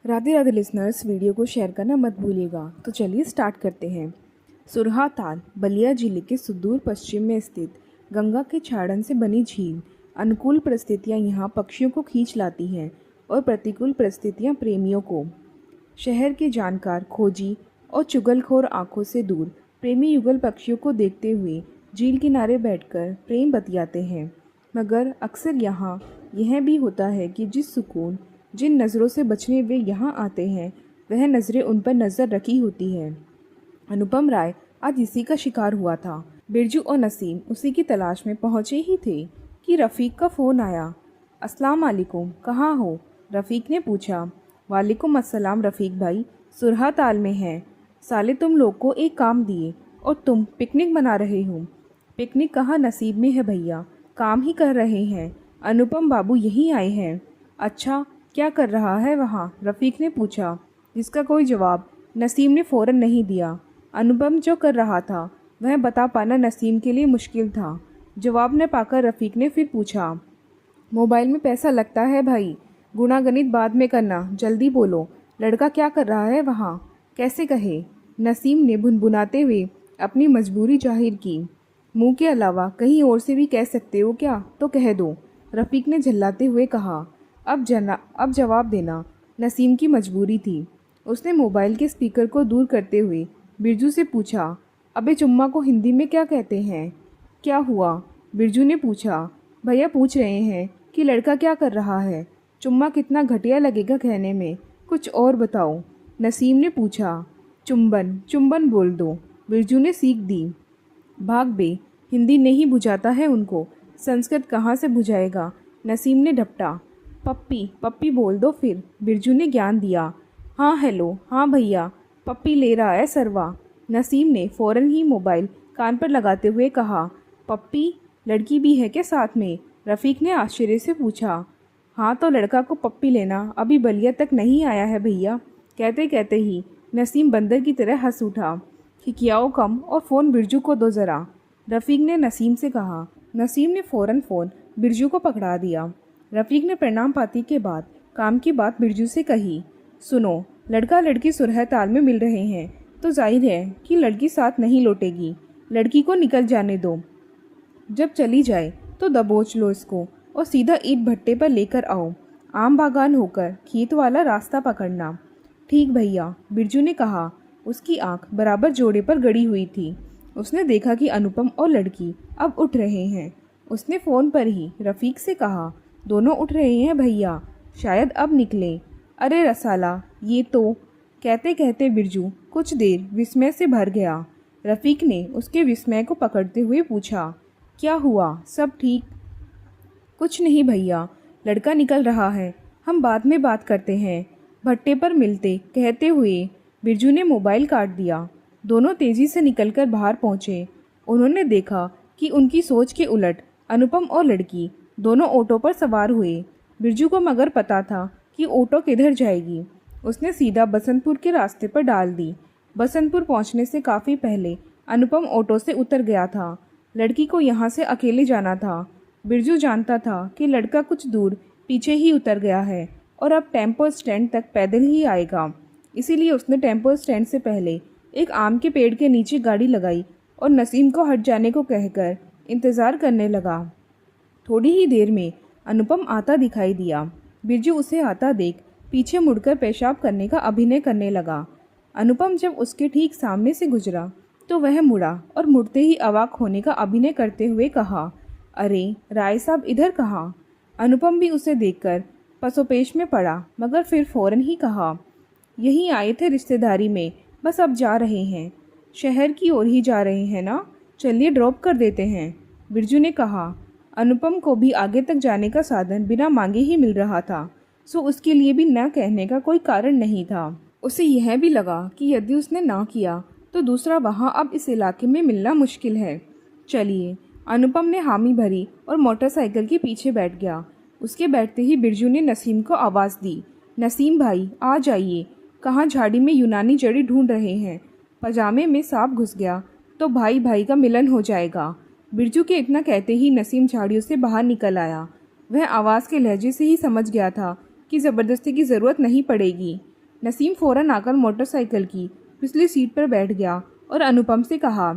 Radhe Radhe listeners, video को share करना मत भूलिएगा। तो चलिए स्टार्ट करते हैं। सुरहा ताल बलिया जिले के सुदूर पश्चिम में स्थित गंगा के छाड़न से बनी झील। अनुकूल परिस्थितियाँ यहाँ पक्षियों को खींच लाती हैं और प्रतिकूल परिस्थितियाँ प्रेमियों को। शहर के जानकार, खोजी और चुगलखोर आंखों से दूर प्रेमी युगल पक्षियों को देखते हुए झील किनारे बैठकर प्रेम बतियाते हैं। मगर अक्सर यहाँ यह भी होता है कि जिन नज़रों से बचने वे यहाँ आते हैं, वह नज़रें उन पर नज़र रखी होती है। अनुपम राय आज इसी का शिकार हुआ था। बिरजू और नसीम उसी की तलाश में पहुँचे ही थे कि रफ़ीक का फ़ोन आया। अस्सलाम वालेकुम, कहाँ हो? रफ़ीक ने पूछा। वालेकुम अस्सलाम रफ़ीक भाई, सुरहा ताल में हैं। साले तुम लोग को एक काम दिए और तुम पिकनिक मना रहे हो। पिकनिक कहाँ नसीब में है भैया, काम ही कर रहे हैं। अनुपम बाबू यहीं आए हैं। अच्छा, क्या कर रहा है वहाँ? रफ़ीक ने पूछा, जिसका कोई जवाब नसीम ने फ़ौरन नहीं दिया। अनुपम जो कर रहा था वह बता पाना नसीम के लिए मुश्किल था। जवाब न पाकर रफ़ीक ने फिर पूछा, मोबाइल में पैसा लगता है भाई, गुणा गणित बाद में करना, जल्दी बोलो, लड़का क्या कर रहा है वहाँ? कैसे कहे? नसीम ने भुनभुनाते हुए अपनी मजबूरी जाहिर की। मुंह के अलावा कहीं और से भी कह सकते हो क्या? तो कह दो, रफ़ीक ने झल्लाते हुए कहा। अब जवाब देना नसीम की मजबूरी थी। उसने मोबाइल के स्पीकर को दूर करते हुए बिरजू से पूछा, अबे चुम्मा को हिंदी में क्या कहते हैं? क्या हुआ? बिरजू ने पूछा। भैया पूछ रहे हैं कि लड़का क्या कर रहा है। चुम्मा कितना घटिया लगेगा कहने में, कुछ और बताओ, नसीम ने पूछा। चुंबन चुंबन बोल दो, बिरजू ने सीख दी। भाग बे, हिंदी नहीं बुझाता है उनको, संस्कृत कहाँ से बुझाएगा, नसीम ने ढपटा। पप्पी पप्पी बोल दो फिर, बिरजू ने ज्ञान दिया। हाँ हेलो, हाँ भैया, पप्पी ले रहा है सरवा, नसीम ने फ़ौरन ही मोबाइल कान पर लगाते हुए कहा। पप्पी, लड़की भी है क्या साथ में? रफ़ीक ने आश्चर्य से पूछा। हाँ तो लड़का को पप्पी लेना अभी बलिया तक नहीं आया है भैया। कहते कहते ही नसीम बंदर की तरह हंस उठा। खिकियाओ कम और फ़ोन बिरजू को दो ज़रा, रफ़ीक ने नसीम से कहा। नसीम ने फ़ौरन फ़ोन बिरजू को पकड़ा दिया। रफ़ीक ने प्रणाम पाती के बाद काम की बात बिरजू से कही। सुनो, लड़का लड़की सुरह ताल में मिल रहे हैं तो जाहिर है कि लड़की साथ नहीं लौटेगी। लड़की को निकल जाने दो, जब चली जाए तो दबोच लो इसको और सीधा ईंट भट्टे पर लेकर आओ। आम बागान होकर खेत वाला रास्ता पकड़ना। ठीक भैया, बिरजू ने कहा। उसकी आंख बराबर जोड़े पर गड़ी हुई थी। उसने देखा कि अनुपम और लड़की अब उठ रहे हैं। उसने फ़ोन पर ही रफ़ीक से कहा, दोनों उठ रहे हैं भैया, शायद अब निकले। अरे रसाला, ये तो। कहते कहते बिरजू कुछ देर विस्मय से भर गया। रफ़ीक ने उसके विस्मय को पकड़ते हुए पूछा, क्या हुआ, सब ठीक? कुछ नहीं भैया, लड़का निकल रहा है, हम बाद में बात करते हैं, भट्टे पर मिलते, कहते हुए बिरजू ने मोबाइल काट दिया। दोनों तेज़ी से निकलकर बाहर पहुँचे। उन्होंने देखा कि उनकी सोच के उलट अनुपम और लड़की दोनों ऑटो पर सवार हुए। बिरजू को मगर पता था कि ऑटो किधर जाएगी। उसने सीधा बसंतपुर के रास्ते पर डाल दी। बसंतपुर पहुंचने से काफ़ी पहले अनुपम ऑटो से उतर गया था। लड़की को यहाँ से अकेले जाना था। बिरजू जानता था कि लड़का कुछ दूर पीछे ही उतर गया है और अब टेम्पो स्टैंड तक पैदल ही आएगा। इसीलिए उसने टेम्पो स्टैंड से पहले एक आम के पेड़ के नीचे गाड़ी लगाई और नसीम को हट जाने को कहकर इंतज़ार करने लगा। थोड़ी ही देर में अनुपम आता दिखाई दिया। बिरजू उसे आता देख पीछे मुड़कर पेशाब करने का अभिनय करने लगा। अनुपम जब उसके ठीक सामने से गुजरा तो वह मुड़ा और मुड़ते ही अवाक होने का अभिनय करते हुए कहा, अरे राय साहब इधर कहाँ? अनुपम भी उसे देखकर पसोपेश में पड़ा, मगर फिर फ़ौरन ही कहा, यहीं आए थे रिश्तेदारी में, बस अब जा रहे हैं। शहर की ओर ही जा रहे हैं ना? चलिए ड्रॉप कर देते हैं, बिरजू ने कहा। अनुपम को भी आगे तक जाने का साधन बिना मांगे ही मिल रहा था, सो उसके लिए भी न कहने का कोई कारण नहीं था। उसे यह भी लगा कि यदि उसने ना किया तो दूसरा वहाँ अब इस इलाके में मिलना मुश्किल है। चलिए, अनुपम ने हामी भरी और मोटरसाइकिल के पीछे बैठ गया। उसके बैठते ही बिरजू ने नसीम को आवाज़ दी, नसीम भाई आ जाइए, कहाँ झाड़ी में यूनानी जड़ी ढूंढ रहे हैं? पजामे में सांप घुस गया तो भाई भाई का मिलन हो जाएगा। बिरजू के इतना कहते ही नसीम झाड़ियों से बाहर निकल आया। वह आवाज़ के लहजे से ही समझ गया था कि ज़बरदस्ती की ज़रूरत नहीं पड़ेगी। नसीम फ़ौरन आकर मोटरसाइकिल की पिछली सीट पर बैठ गया और अनुपम से कहा,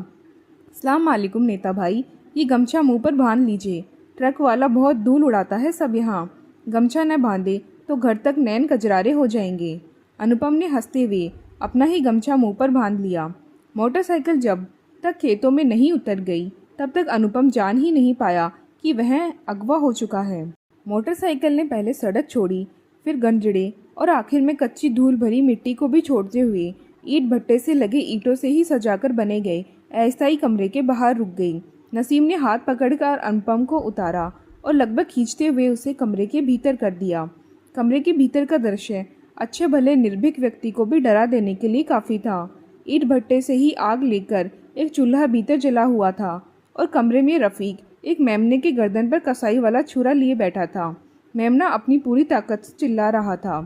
अस्सलाम वालेकुम नेता भाई, ये गमछा मुंह पर बांध लीजिए। ट्रक वाला बहुत धूल उड़ाता है सब यहाँ। गमछा न बांधे तो घर तक नैन कजरारे हो जाएंगे। अनुपम ने हंसते हुए अपना ही गमछा मुंह पर बांध लिया। मोटरसाइकिल जब तक खेतों में नहीं उतर गई तब तक अनुपम जान ही नहीं पाया कि वह अगवा हो चुका है। मोटरसाइकिल ने पहले सड़क छोड़ी, फिर गंजड़े और आखिर में कच्ची धूल भरी मिट्टी को भी छोड़ते हुए ईंट भट्टे से लगे ईंटों से ही सजाकर बने गए अस्थायी कमरे के बाहर रुक गई। नसीम ने हाथ पकड़कर अनुपम को उतारा और लगभग खींचते हुए उसे कमरे के भीतर कर दिया। कमरे के भीतर का दृश्य अच्छे भले निर्भीक व्यक्ति को भी डरा देने के लिए काफ़ी था। ईंट भट्टे से ही आग लेकर एक चूल्हा भीतर जला हुआ था और कमरे में रफ़ीक एक मेमने के गर्दन पर कसाई वाला छुरा लिए बैठा था। मेमना अपनी पूरी ताकत से चिल्ला रहा था।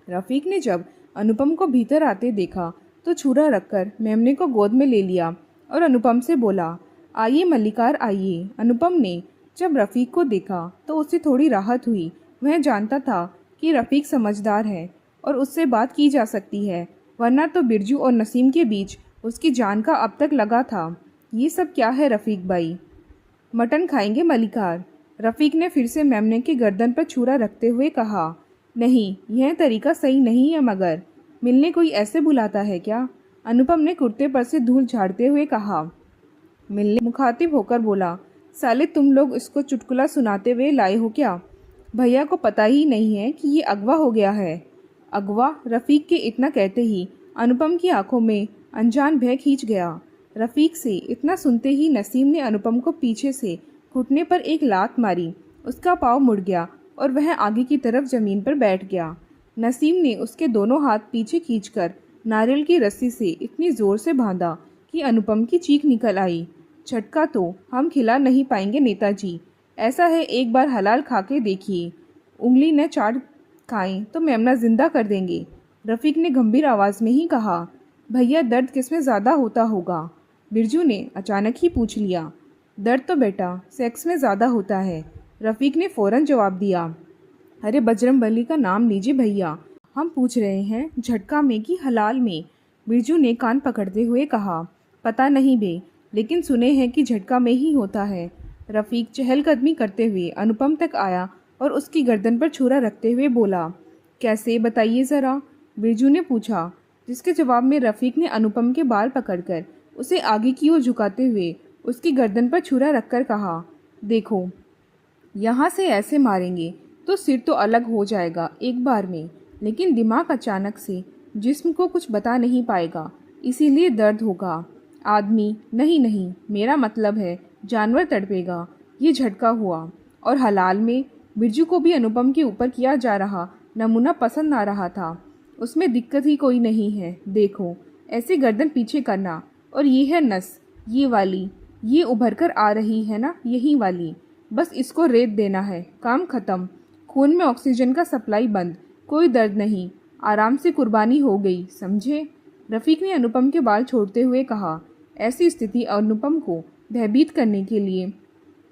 रफ़ीक ने जब अनुपम को भीतर आते देखा तो छुरा रखकर मेमने को गोद में ले लिया और अनुपम से बोला, आइए मल्लिकार आइए। अनुपम ने जब रफ़ीक को देखा तो उसे थोड़ी राहत हुई। वह जानता था कि रफ़ीक समझदार है और उससे बात की जा सकती है, वरना तो बिरजू और नसीम के बीच उसकी जान का अब तक लगा था। ये सब क्या है रफ़ीक भाई? मटन खाएंगे मल्लिकार? रफ़ीक ने फिर से मेमने के गर्दन पर छुरा रखते हुए कहा। नहीं, यह तरीका सही नहीं है, मगर मिलने कोई ऐसे बुलाता है क्या? अनुपम ने कुर्ते पर से धूल झाड़ते हुए कहा। मिलने मुखातिब होकर बोला, साले तुम लोग इसको चुटकुला सुनाते हुए लाए हो क्या? भैया को पता ही नहीं है कि ये अगवा हो गया है। अगवा? रफ़ीक के इतना कहते ही अनुपम की आंखों में अनजान भय खींच गया। रफ़ीक से इतना सुनते ही नसीम ने अनुपम को पीछे से घुटने पर एक लात मारी। उसका पाँव मुड़ गया और वह आगे की तरफ ज़मीन पर बैठ गया। नसीम ने उसके दोनों हाथ पीछे खींचकर नारियल की रस्सी से इतनी ज़ोर से बांधा कि अनुपम की चीख निकल आई। झटका तो हम खिला नहीं पाएंगे नेताजी। ऐसा है, एक बार हलाल खा के देखिए। उंगली न चाट खाएं तो मेमना जिंदा कर देंगे। रफ़ीक ने गंभीर आवाज़ में ही कहा। भैया, दर्द किसमें ज़्यादा होता होगा? बिरजू ने अचानक ही पूछ लिया। दर्द तो बेटा सेक्स में ज़्यादा होता है, रफ़ीक ने फ़ौरन जवाब दिया। अरे बजरंगबली का नाम लीजिए भैया, हम पूछ रहे हैं झटका में कि हलाल में? बिरजू ने कान पकड़ते हुए कहा। पता नहीं बे, लेकिन सुने हैं कि झटका में ही होता है। रफ़ीक चहलकदमी करते हुए अनुपम तक आया और उसकी गर्दन पर छुरा रखते हुए बोला, कैसे बताइए ज़रा? बिरजू ने पूछा, जिसके जवाब में रफ़ीक ने अनुपम के बाल पकड़कर उसे आगे की ओर झुकाते हुए उसकी गर्दन पर छुरा रखकर कहा, देखो यहाँ से ऐसे मारेंगे तो सिर तो अलग हो जाएगा एक बार में, लेकिन दिमाग अचानक से जिस्म को कुछ बता नहीं पाएगा, इसीलिए दर्द होगा। आदमी नहीं, मेरा मतलब है जानवर तड़पेगा। ये झटका हुआ। और हलाल में बिरजू को भी अनुपम के ऊपर किया जा रहा नमूना पसंद आ रहा था। उसमें दिक्कत ही कोई नहीं है। देखो, ऐसे गर्दन पीछे करना, और ये है नस, ये वाली, ये उभर कर आ रही है ना, यही वाली, बस इसको रेत देना है, काम ख़त्म। खून में ऑक्सीजन का सप्लाई बंद, कोई दर्द नहीं, आराम से कुर्बानी हो गई, समझे? रफ़ीक ने अनुपम के बाल छोड़ते हुए कहा। ऐसी स्थिति अनुपम को भयभीत करने के लिए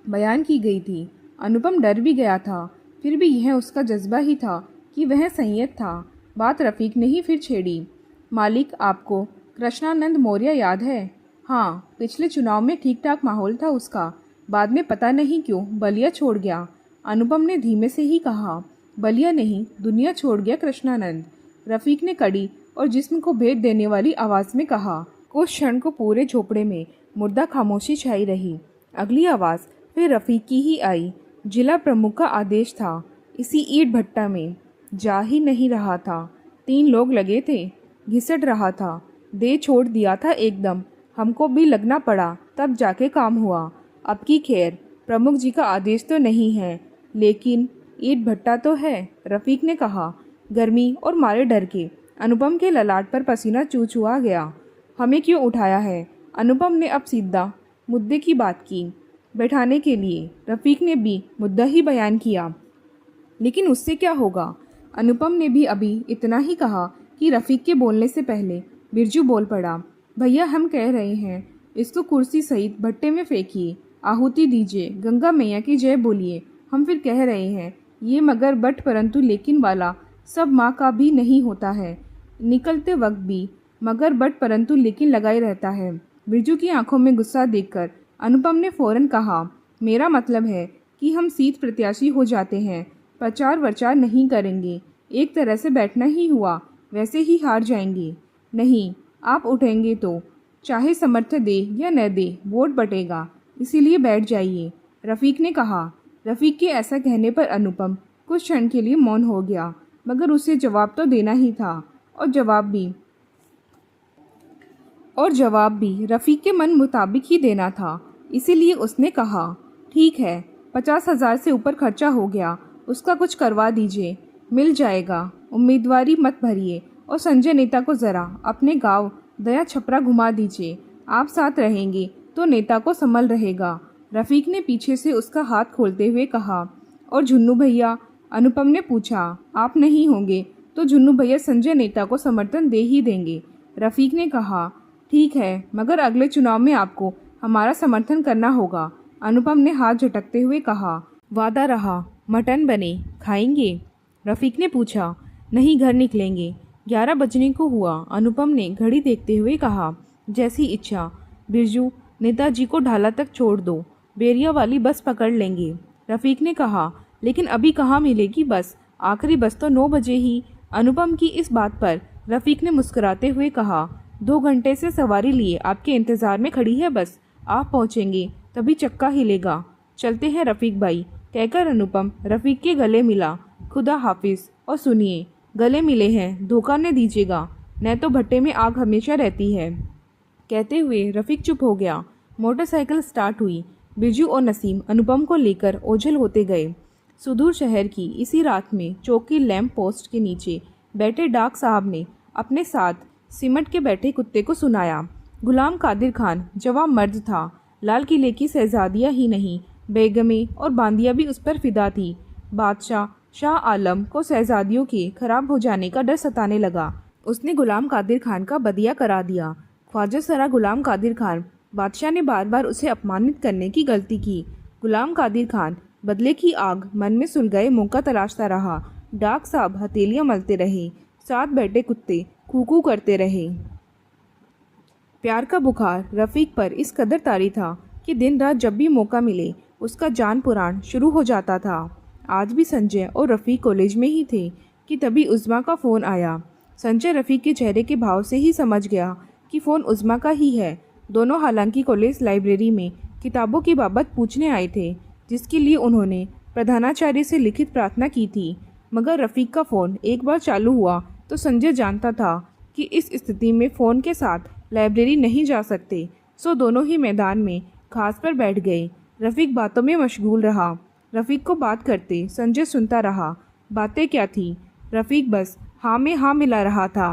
बयान की गई थी। अनुपम डर भी गया था, फिर भी यह उसका जज्बा ही था कि वह संयत था। बात रफ़ीक ने ही फिर छेड़ी। मालिक, आपको कृष्णानंद मौर्य याद है? हाँ, पिछले चुनाव में ठीक ठाक माहौल था उसका, बाद में पता नहीं क्यों बलिया छोड़ गया। अनुपम ने धीमे से ही कहा। बलिया नहीं, दुनिया छोड़ गया कृष्णानंद, रफ़ीक ने कड़ी और जिस्म को भेद देने वाली आवाज़ में कहा। कुछ क्षण को पूरे झोपड़े में मुर्दा खामोशी छाई रही। अगली आवाज़ फिर रफ़ीक की ही आई। जिला प्रमुख का आदेश था, इसी ईंट भट्टा में। जा ही नहीं रहा था, 3 लोग लगे थे, घिसट रहा था, दे छोड़ दिया था एकदम। हमको भी लगना पड़ा, तब जाके काम हुआ। अब की खैर, प्रमुख जी का आदेश तो नहीं है, लेकिन ईंट भट्टा तो है, रफ़ीक ने कहा। गर्मी और मारे डर के अनुपम के ललाट पर पसीना चूचुआ गया। हमें क्यों उठाया है? अनुपम ने अब सीधा मुद्दे की बात की। बैठाने के लिए। रफ़ीक ने भी मुद्दा ही बयान किया। लेकिन उससे क्या होगा? अनुपम ने भी अभी इतना ही कहा कि रफ़ीक के बोलने से पहले बिरजू बोल पड़ा। भैया, हम कह रहे हैं इसको कुर्सी सहित भट्टे में फेंकिए, आहुति दीजिए, गंगा मैया की जय बोलिए। हम फिर कह रहे हैं ये मगर बट परंतु लेकिन वाला सब माँ का भी नहीं होता है। निकलते वक्त भी मगर बट परंतु लेकिन लगाए रहता है। बिरजू की आंखों में गुस्सा देखकर अनुपम ने फौरन कहा, मेरा मतलब है कि हम सीट प्रत्याशी हो जाते हैं, प्रचार वरचार नहीं करेंगे, एक तरह से बैठना ही हुआ, वैसे ही हार जाएंगे। नहीं, आप उठेंगे तो चाहे समर्थन दे या न दे वोट बटेगा, इसीलिए बैठ जाइए, रफ़ीक ने कहा। रफ़ीक के ऐसा कहने पर अनुपम कुछ क्षण के लिए मौन हो गया, मगर उसे जवाब तो देना ही था और जवाब भी रफ़ीक के मन मुताबिक ही देना था। इसीलिए उसने कहा, ठीक है, 50,000 से ऊपर खर्चा हो गया, उसका कुछ करवा दीजिए, मिल जाएगा। उम्मीदवारी मत भरिए और संजय नेता को ज़रा अपने गांव दया छपरा घुमा दीजिए, आप साथ रहेंगे तो नेता को संभल रहेगा। रफ़ीक ने पीछे से उसका हाथ खोलते हुए कहा। और झुन्नू भैया? अनुपम ने पूछा। आप नहीं होंगे तो झुन्नू भैया संजय नेता को समर्थन दे ही देंगे, रफ़ीक ने कहा। ठीक है, मगर अगले चुनाव में आपको हमारा समर्थन करना होगा, अनुपम ने हाथ झटकते हुए कहा। वादा रहा, मटन बने, खाएंगे? रफ़ीक ने पूछा। नहीं, घर निकलेंगे, 11 बजने को हुआ, अनुपम ने घड़ी देखते हुए कहा। जैसी इच्छा। बिरजू, नेताजी को ढाला तक छोड़ दो, बेरिया वाली बस पकड़ लेंगे, रफ़ीक ने कहा। लेकिन अभी कहाँ मिलेगी बस, आखिरी बस तो 9 बजे ही। अनुपम की इस बात पर रफ़ीक ने मुस्कुराते हुए कहा। 2 घंटे से सवारी लिए आपके इंतज़ार में खड़ी है बस, आप पहुँचेंगे तभी चक्का हिलेगा। चलते हैं रफ़ीक भाई, कहकर अनुपम रफ़ीक के गले मिला। खुदा हाफिज़। और सुनिए, गले मिले हैं, धोखा न दीजिएगा, न तो भट्टे में आग हमेशा रहती है। कहते हुए रफ़ीक चुप हो गया। मोटरसाइकिल स्टार्ट हुई। बिरजू और नसीम अनुपम को लेकर ओझल होते गए। सुदूर शहर की इसी रात में चौकी लैंप पोस्ट के नीचे बैठे डाक साहब ने अपने साथ सिमट के बैठे कुत्ते को सुनाया। गुलाम कादिर खान जवां मर्द था। लाल किले की शहजादियाँ ही नहीं, बेगमें और बांदियाँ भी उस पर फिदा थी। बादशाह शाह आलम को शहजादियों के खराब हो जाने का डर सताने लगा। उसने गुलाम कादिर खान का बदिया करा दिया। ख्वाजा सरा गुलाम कादिर खान, बादशाह ने बार बार उसे अपमानित करने की गलती की। गुलाम कादिर खान बदले की आग मन में सुलगाए मौका तलाशता रहा। डाक साहब हथेलियां मलते रहे, साथ बैठे कुत्ते कूकू करते रहे। प्यार का बुखार रफ़ीक पर इस कदर तारी था कि दिन रात जब भी मौका मिले उसका जान पुराण शुरू हो जाता था। आज भी संजय और रफ़ीक कॉलेज में ही थे कि तभी उज़्मा का फ़ोन आया। संजय रफ़ीक के चेहरे के भाव से ही समझ गया कि फ़ोन उज़्मा का ही है। दोनों हालांकि कॉलेज लाइब्रेरी में किताबों की बाबत पूछने आए थे, जिसके लिए उन्होंने प्रधानाचार्य से लिखित प्रार्थना की थी। मगर रफ़ीक का फ़ोन एक बार चालू हुआ तो संजय जानता था कि इस स्थिति में फ़ोन के साथ लाइब्रेरी नहीं जा सकते, सो दोनों ही मैदान में घास पर बैठ गए। रफ़ीक बातों में मशगूल रहा। रफ़ीक को बात करते संजय सुनता रहा। बातें क्या थी, रफ़ीक बस हाँ में हाँ मिला रहा था।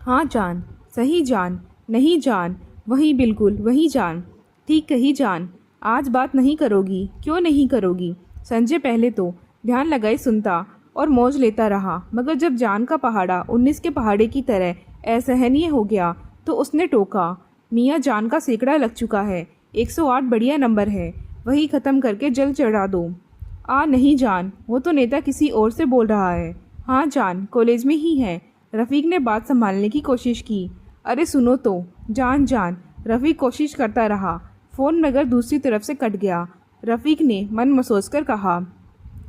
हाँ जान, सही जान, नहीं जान, वही बिल्कुल वही जान, ठीक कही जान। आज बात नहीं करोगी? क्यों नहीं करोगी? संजय पहले तो ध्यान लगाए सुनता और मौज लेता रहा, मगर जब जान का पहाड़ा 19 के पहाड़े की तरह असहनीय हो गया तो उसने टोका। मियाँ, जान का सैकड़ा लग चुका है, 108 बढ़िया नंबर है, वही ख़त्म करके जल चढ़ा दो। नहीं जान, वो तो नेता किसी और से बोल रहा है। हाँ जान, कॉलेज में ही है। रफ़ीक ने बात संभालने की कोशिश की। अरे सुनो तो जान जान, रफ़ीक कोशिश करता रहा। फ़ोन मगर दूसरी तरफ से कट गया। रफ़ीक ने मन महसूस कर कहा,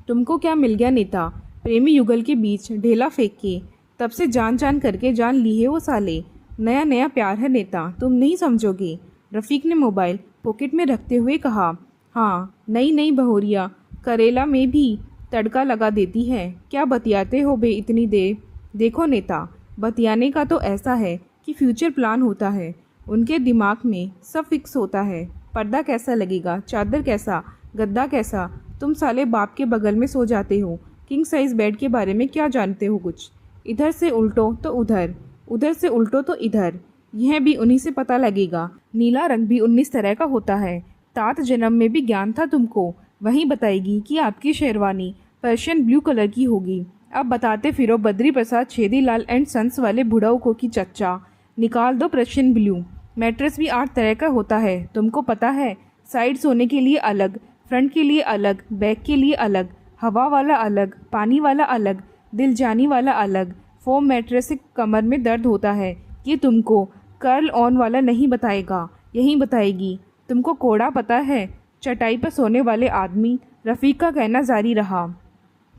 तुमको क्या मिल गया नेता, प्रेमी युगल के बीच ढेला फेंक के, तब से जान जान करके जान ली है वो साले। नया नया प्यार है नेता, तुम नहीं समझोगे। रफ़ीक ने मोबाइल पॉकेट में रखते हुए कहा। हाँ, नई नई बहोरिया करेला में भी तड़का लगा देती है। क्या बतियाते हो बे इतनी देर? देखो नेता, बतियाने का तो ऐसा है कि फ्यूचर प्लान होता है, उनके दिमाग में सब फिक्स होता है। पर्दा कैसा लगेगा, चादर कैसा, गद्दा कैसा, तुम साले बाप के बगल में सो जाते हो। किंग साइज बेड के बारे में क्या जानते हो कुछ? इधर से उल्टो तो उधर, उधर से उल्टो तो इधर, यह भी उन्हीं से पता लगेगा। नीला रंग भी 19 तरह का होता है। तात जन्म में भी ज्ञान था तुमको, वही बताएगी कि आपकी शेरवानी पर्शियन ब्लू कलर की होगी। अब बताते फिरो बद्री प्रसाद छेदीलाल एंड सन्स वाले बुढ़ाऊ को की चच्चा, निकाल दो पर्शियन ब्लू। मैट्रेस भी 8 तरह का होता है, तुमको पता है? साइड सोने के लिए अलग, फ्रंट के लिए अलग, बैक के लिए अलग, हवा वाला अलग, पानी वाला अलग, दिल जानी वाला अलग। फोम मैट्रेस से कमर में दर्द होता है, ये तुमको कर्ल ऑन वाला नहीं बताएगा, यही बताएगी। तुमको कोड़ा पता है? चटाई पर सोने वाले आदमी। रफ़ीक का कहना जारी रहा।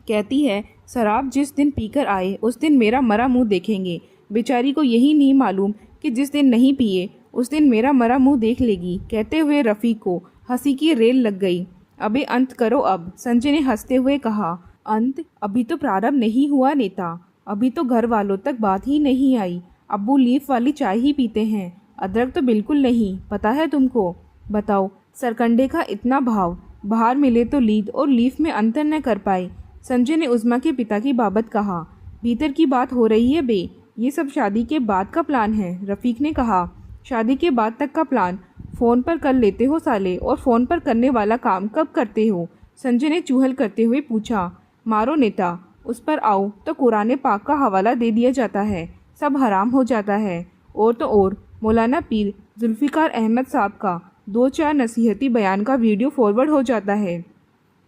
कहती है शराब जिस दिन पीकर आए उस दिन मेरा मरा मुंह देखेंगे। बेचारी को यही नहीं मालूम कि जिस दिन नहीं पिए उस दिन मेरा मरा मुंह देख लेगी। कहते हुए रफ़ीक को हंसी की रेल लग गई। अबे अंत करो अब, संजय ने हंसते हुए कहा। अंत? अभी तो प्रारंभ नहीं हुआ नेता, अभी तो घर वालों तक बात ही नहीं आई। अब्बू लीफ वाली चाय ही पीते हैं, अदरक तो बिल्कुल नहीं, पता है तुमको? बताओ, सरकंडे का इतना भाव, बाहर मिले तो लीद और लीफ में अंतर न कर पाए। संजय ने उज़्मा के पिता की बाबत कहा। भीतर की बात हो रही है बे, ये सब शादी के बाद का प्लान है। रफ़ीक ने कहा। शादी के बाद तक का प्लान फ़ोन पर कर लेते हो साले, और फ़ोन पर करने वाला काम कब करते हो? संजय ने चूहल करते हुए पूछा। मारो नेता, उस पर आओ तो कुरान पाक का हवाला दे दिया जाता है, सब हराम हो जाता है। और तो और मौलाना पीर जुल्फ़िकार अहमद साहब का 2-4 नसीहती बयान का वीडियो फॉरवर्ड हो जाता है।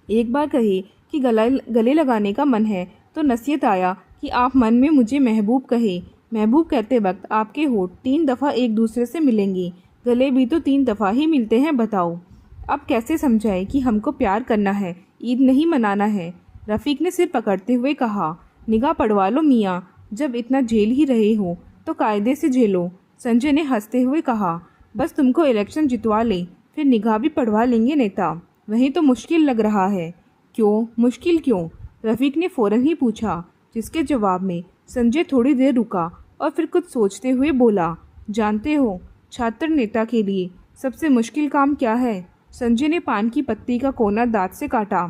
एक बार कहे कि गले लगाने का मन है तो नसीहत आया कि आप मन में मुझे महबूब कहे। महबूब कहते वक्त आपके होठ 3 दफ़ा एक दूसरे से मिलेंगे, गले भी तो 3 दफ़ा ही मिलते हैं। बताओ अब कैसे समझाए कि हमको प्यार करना है, ईद नहीं मनाना है? रफ़ीक ने सिर पकड़ते हुए कहा। निगाह पड़वा लो मियाँ, जब इतना झेल ही रहे हो तो कायदे से झेलो। संजय ने हंसते हुए कहा। बस तुमको इलेक्शन जितवा ले, फिर निगाह भी पड़वा लेंगे नेता। वही तो मुश्किल लग रहा है। क्यों मुश्किल क्यों? रफ़ीक ने फ़ौरन ही पूछा, जिसके जवाब में संजय थोड़ी देर रुका और फिर कुछ सोचते हुए बोला। जानते हो छात्र नेता के लिए सबसे मुश्किल काम क्या है? संजय ने पान की पत्ती का कोना दांत से काटा।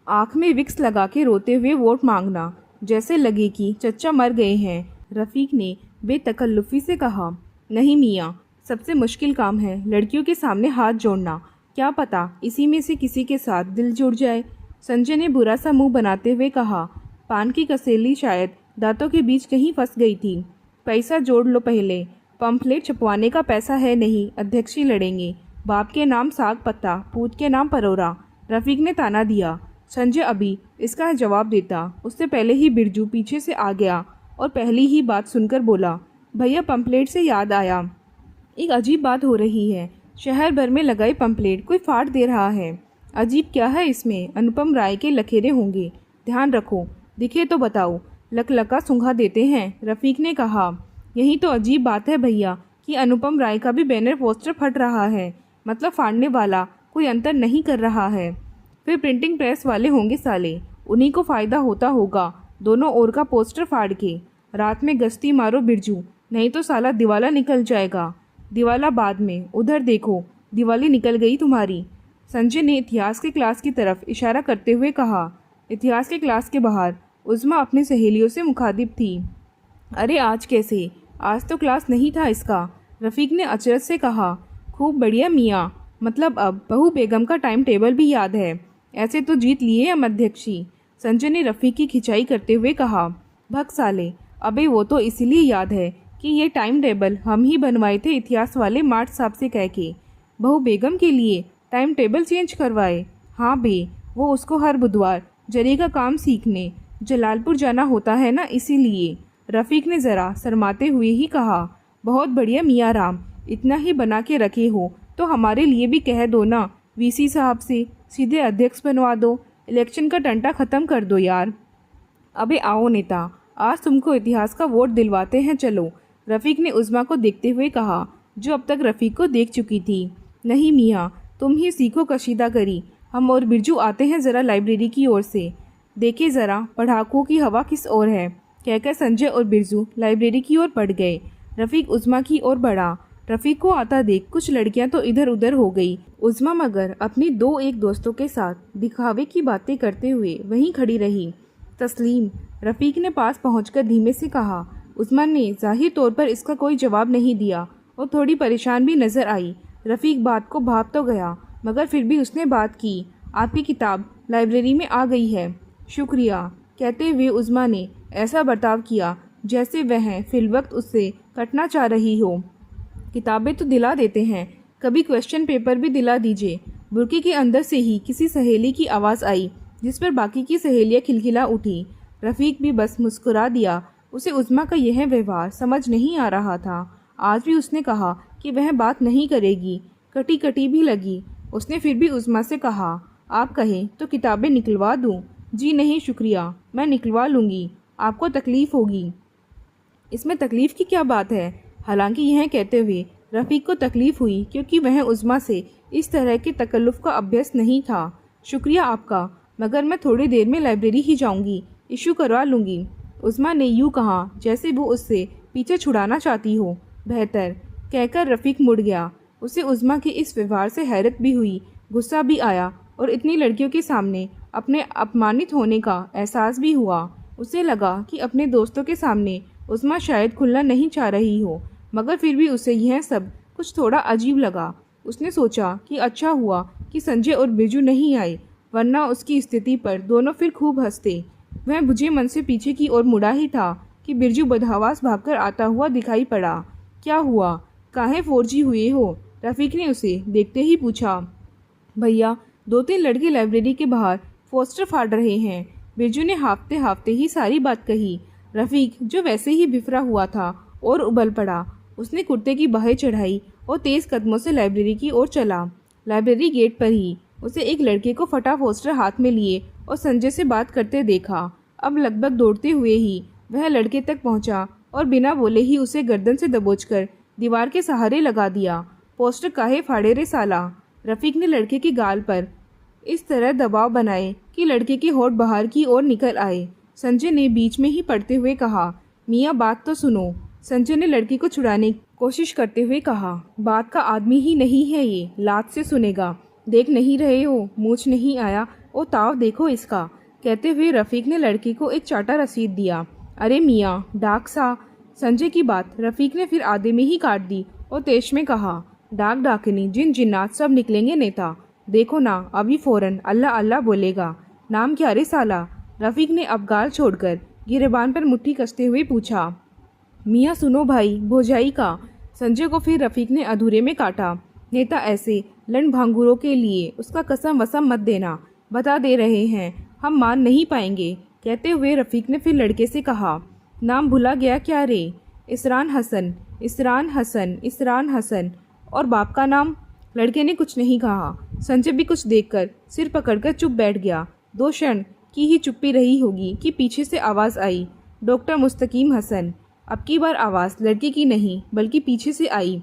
आँख में विक्स लगा के रोते हुए वोट मांगना, जैसे लगे कि चच्चा मर गए हैं। रफ़ीक ने बेतकल्लुफ़ी से कहा। नहीं मियाँ, सबसे मुश्किल काम है लड़कियों के सामने हाथ जोड़ना। क्या पता इसी में से किसी के साथ दिल जुड़ जाए। संजय ने बुरा सा मुंह बनाते हुए कहा। पान की कसेली शायद दांतों के बीच कहीं फंस गई थी। पैसा जोड़ लो पहले, पंफलेट छपवाने का पैसा है नहीं, अध्यक्ष ही लड़ेंगे। बाप के नाम साग पत्ता, पूत के नाम परोरा। रफ़ीक ने ताना दिया। संजय अभी इसका जवाब देता उससे पहले ही बिरजू पीछे से आ गया और पहली ही बात सुनकर बोला। भैया पंफलेट से याद आया, एक अजीब बात हो रही है। शहर भर में लगाई पंफलेट कोई फाड़ दे रहा है। अजीब क्या है इसमें? अनुपम राय के लखेरे होंगे, ध्यान रखो, दिखे तो बताओ। लकलका सूंघा देते हैं। रफ़ीक ने कहा। यही तो अजीब बात है भैया कि अनुपम राय का भी बैनर पोस्टर फट रहा है, मतलब फाड़ने वाला कोई अंतर नहीं कर रहा है। फिर प्रिंटिंग प्रेस वाले होंगे साले, उन्हीं को फ़ायदा होता होगा दोनों ओर का पोस्टर फाड़ के। रात में गश्ती मारो बिरजू, नहीं तो साला दिवाला निकल जाएगा। दिवाला बाद में, उधर देखो, दिवाली निकल गई तुम्हारी। संजय ने इतिहास के क्लास की तरफ इशारा करते हुए कहा। इतिहास के क्लास के बाहर उज़्मा अपनी सहेलियों से मुखातिब थी। अरे आज कैसे? आज तो क्लास नहीं था इसका। रफ़ीक ने अचरज से कहा। खूब बढ़िया मियाँ, मतलब अब बहू बेगम का टाइम टेबल भी याद है। ऐसे तो जीत लिए हम अध्यक्षी। संजय ने रफ़ीक की खिंचाई करते हुए कहा। भग साले, अबे वो तो इसीलिए याद है कि ये टाइम टेबल हम ही बनवाए थे इतिहास वाले मार्ट साहब से कह के। बहू बेगम के लिए टाइम टेबल चेंज करवाए? हाँ बे, वो उसको हर बुधवार जरी का काम सीखने जलालपुर जाना होता है ना, इसीलिए। रफ़ीक ने ज़रा शर्माते हुए ही कहा। बहुत बढ़िया मियाँ राम, इतना ही बना के रखे हो तो हमारे लिए भी कह दो ना, वीसी साहब से सीधे अध्यक्ष बनवा दो, इलेक्शन का टंटा ख़त्म कर दो यार। अबे आओ नेता, आज तुमको इतिहास का वोट दिलवाते हैं, चलो। रफ़ीक ने उज़्मा को देखते हुए कहा, जो अब तक रफ़ीक को देख चुकी थी। नहीं मियाँ, तुम ही सीखो कशीदाकारी, हम और बिरजू आते हैं ज़रा लाइब्रेरी की ओर से, देखे ज़रा पढ़ाकों की हवा किस ओर है। कहकर संजय और बिरजू लाइब्रेरी की ओर बढ़ गए। रफ़ीक उज़्मा की ओर बढ़ा। रफ़ीक को आता देख कुछ लड़कियां तो इधर उधर हो गई। उज़्मा मगर अपनी 2-1 दोस्तों के साथ दिखावे की बातें करते हुए वहीं खड़ी रही। तस्लीम, रफ़ीक ने पास पहुंचकर धीमे से कहा। उज़्मा ने जाहिर तौर पर इसका कोई जवाब नहीं दिया और थोड़ी परेशान भी नज़र आई। रफ़ीक बात को भाप तो गया, मगर फिर भी उसने बात की। आपकी किताब लाइब्रेरी में आ गई है। शुक्रिया, कहते हुए उज़्मा ने ऐसा बर्ताव किया जैसे वह फिलवक्त उससे कटना चाह रही हो। किताबें तो दिला देते हैं, कभी क्वेश्चन पेपर भी दिला दीजिए। बुरके के अंदर से ही किसी सहेली की आवाज़ आई। जिस पर बाकी की सहेलियां खिलखिला उठी। रफ़ीक भी बस मुस्कुरा दिया। उसे उज़्मा का यह व्यवहार समझ नहीं आ रहा था। आज भी उसने कहा कि वह बात नहीं करेगी। कटी कटी भी लगी। उसने फिर भी उज़्मा से कहा, आप कहें तो किताबें निकलवा दूं? जी नहीं शुक्रिया, मैं निकलवा लूँगी। आपको तकलीफ़ होगी। इसमें तकलीफ़ की क्या बात है? हालांकि यह कहते हुए रफ़ीक को तकलीफ़ हुई क्योंकि वह उज़्मा से इस तरह के तकल्लुफ़ का अभ्यस्त नहीं था। शुक्रिया आपका, मगर मैं थोड़ी देर में लाइब्रेरी ही जाऊंगी, इशू करवा लूँगी। उज़्मा ने यूँ कहा जैसे वो उससे पीछे छुड़ाना चाहती हो। बेहतर, कहकर रफ़ीक मुड़ गया। उसे उज़्मा के इस व्यवहार से हैरत भी हुई, गुस्सा भी आया और इतनी लड़कियों के सामने अपने अपमानित होने का एहसास भी हुआ। उसे लगा कि अपने दोस्तों के सामने उज़्मा शायद खुलना नहीं चाह रही हो, मगर फिर भी उसे यह सब कुछ थोड़ा अजीब लगा। उसने सोचा कि अच्छा हुआ कि संजय और बिरजू नहीं आए, वरना उसकी स्थिति पर दोनों फिर खूब हंसते। वह बुझे मन से पीछे की ओर मुड़ा ही था कि बिरजू बदहवास भागकर आता हुआ दिखाई पड़ा। क्या हुआ, काहे फोर्जी हुए हो? रफ़ीक ने उसे देखते ही पूछा। भैया, 2-3 लड़के लाइब्रेरी के बाहर पोस्टर फाड़ रहे हैं। बिरजू ने हाँफते हाँफते ही सारी बात कही। रफ़ीक, जो वैसे ही बिफरा हुआ था, और उबल पड़ा। उसने कुर्ते की बाहें चढ़ाई और तेज़ कदमों से लाइब्रेरी की ओर चला। लाइब्रेरी गेट पर ही उसे एक लड़के को फटा पोस्टर हाथ में लिए और संजय से बात करते देखा। अब लगभग दौड़ते हुए ही वह लड़के तक पहुंचा और बिना बोले ही उसे गर्दन से दबोचकर दीवार के सहारे लगा दिया। पोस्टर काहे फाड़े रे साला? रफ़ीक ने लड़के के गाल पर इस तरह दबाव बनाए कि लड़के के होंठ बाहर की ओर निकल आए। संजय ने बीच में ही पढ़ते हुए कहा, मियाँ बात तो सुनो। संजय ने लड़की को छुड़ाने की कोशिश करते हुए कहा, बात का आदमी ही नहीं है ये, लात से सुनेगा। देख नहीं रहे हो, मूछ नहीं आया, ओ ताव देखो इसका। कहते हुए रफ़ीक ने लड़की को एक चाटा रसीद दिया। अरे मियाँ, डाक सा। संजय की बात रफ़ीक ने फिर आधे में ही काट दी और तेज में कहा, डाक डाकनी जिन जिन्नात सब निकलेंगे नेता। देखो ना, अभी फ़ौरन अल्लाह अल्लाह बोलेगा। नाम क्या रे साला? रफ़ीक ने अब गाल छोड़कर गिरेबान पर मुट्ठी कसते हुए पूछा। मियाँ सुनो भाई, भोजाई का। संजय को फिर रफ़ीक ने अधूरे में काटा। नेता ऐसे लंड भांगुरों के लिए उसका कसम वसम मत देना, बता दे रहे हैं, हम मान नहीं पाएंगे। कहते हुए रफ़ीक ने फिर लड़के से कहा, नाम भुला गया क्या रे? इसरान हसन, इसरान हसन, इसरान हसन। और बाप का नाम? लड़के ने कुछ नहीं कहा। संजय भी कुछ देखकर सिर पकड़कर चुप बैठ गया। 2 क्षण की ही चुप्पी रही होगी कि पीछे से आवाज़ आई, डॉक्टर मुस्तकीम हसन। अब की बार आवाज़ लड़के की नहीं बल्कि पीछे से आई।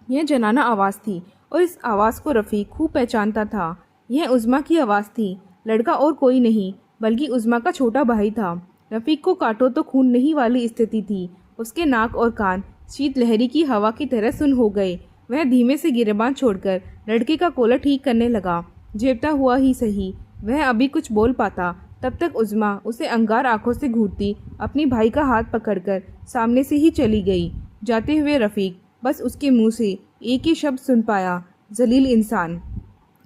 यह जनाना आवाज़ थी और इस आवाज़ को रफ़ीक खूब पहचानता था। यह उज़्मा की आवाज़ थी। लड़का और कोई नहीं बल्कि उज़्मा का छोटा भाई था। रफ़ीक को काटो तो खून नहीं वाली स्थिति थी। उसके नाक और कान शीतलहरी की हवा की तरह सुन्न हो गए। वह धीमे से गिरेबान छोड़कर लड़के का कॉलर ठीक करने लगा। झेपता हुआ ही सही, वह अभी कुछ बोल पाता, तब तक उज़्मा उसे अंगार आंखों से घूरती अपनी भाई का हाथ पकड़कर सामने से ही चली गई। जाते हुए रफ़ीक बस उसके मुंह से एक ही शब्द सुन पाया, जलील इंसान।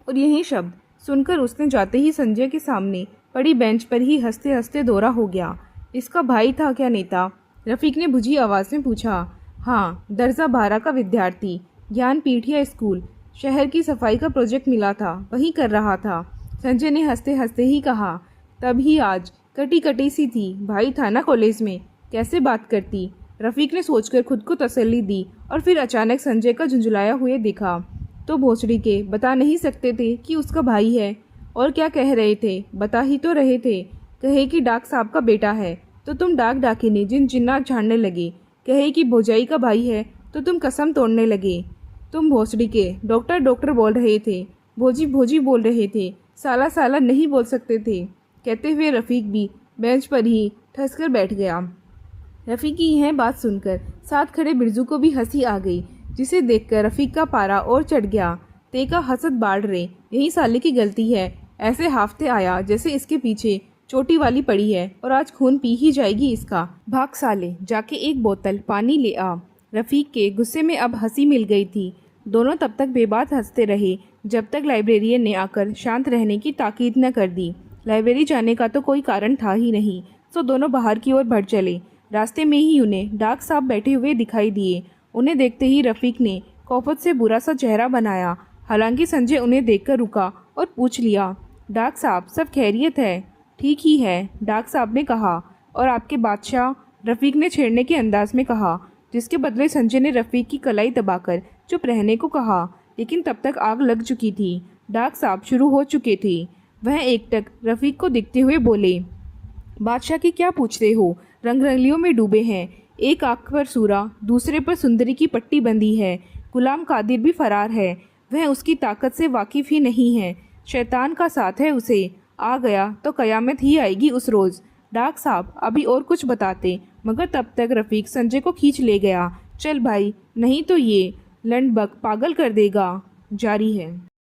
और यही शब्द सुनकर उसने जाते ही संजय के सामने पड़ी बेंच पर ही हंसते हंसते दौरा हो गया। इसका भाई था क्या नेता? रफ़ीक ने बुझी आवाज़ में पूछा। हाँ, दर्जा 12 का विद्यार्थी, ज्ञानपीठिया स्कूल, शहर की सफाई का प्रोजेक्ट मिला था, वही कर रहा था। संजय ने हंसते हंसते ही कहा। तभी आज कटी कटी सी थी, भाई था ना कॉलेज में, कैसे बात करती? रफ़ीक ने सोचकर खुद को तसल्ली दी और फिर अचानक संजय का झुंझुलाया हुए देखा। तो भोसड़ी के बता नहीं सकते थे कि उसका भाई है? और क्या कह रहे थे? बता ही तो रहे थे। कहे कि डाक साहब का बेटा है तो तुम डाक डाकिनी जिन जिन्नात झाड़ने लगे। कहे कि भोजाई का भाई है तो तुम कसम तोड़ने लगे। तुम भोसड़ी के डॉक्टर डॉक्टर बोल रहे थे, भोजी भोजी बोल रहे थे, साला साला नहीं बोल सकते थे। कहते हुए रफ़ीक भी बेंच पर ही ठस कर बैठ गया। रफ़ीक की यह बात सुनकर साथ खड़े बिरजू को भी हंसी आ गई, जिसे देखकर रफ़ीक का पारा और चढ़ गया। तेका हसद बाढ़ रे, यही साले की गलती है। ऐसे हाफते आया जैसे इसके पीछे चोटी वाली पड़ी है और आज खून पी ही जाएगी इसका। भाग साले, जाके एक बोतल पानी ले आ। रफ़ीक के गुस्से में अब हंसी मिल गई थी। दोनों तब तक बेबात हंसते रहे जब तक लाइब्रेरियन ने आकर शांत रहने की ताकीद न कर दी। लाइब्रेरी जाने का तो कोई कारण था ही नहीं, तो दोनों बाहर की ओर बढ़ चले। रास्ते में ही उन्हें डाक साहब बैठे हुए दिखाई दिए। उन्हें देखते ही रफ़ीक ने कौफत से बुरा सा चेहरा बनाया। हालांकि संजय उन्हें देखकर रुका और पूछ लिया, डाक साहब सब खैरियत है? ठीक ही है, डाक साहब ने कहा। और आपके बादशाह? रफ़ीक ने छेड़ने के अंदाज में कहा, जिसके बदले संजय ने रफ़ीक की कलाई दबाकर चुप रहने को कहा। लेकिन तब तक आग लग चुकी थी। डाक साहब शुरू हो चुके थे। वह एकटक रफ़ीक को देखते हुए बोले, बादशाह की क्या पूछते हो? रंग रंगलियों में डूबे हैं। एक आँख पर सूरा, दूसरे पर सुंदरी की पट्टी बंधी है। गुलाम कादिर भी फरार है। वह उसकी ताकत से वाकिफ़ ही नहीं है। शैतान का साथ है उसे। आ गया तो कयामत ही आएगी उस रोज़। डाक साहब अभी और कुछ बताते, मगर तब तक रफ़ीक संजय को खींच ले गया। चल भाई, नहीं तो ये लंडबक पागल कर देगा। जारी है।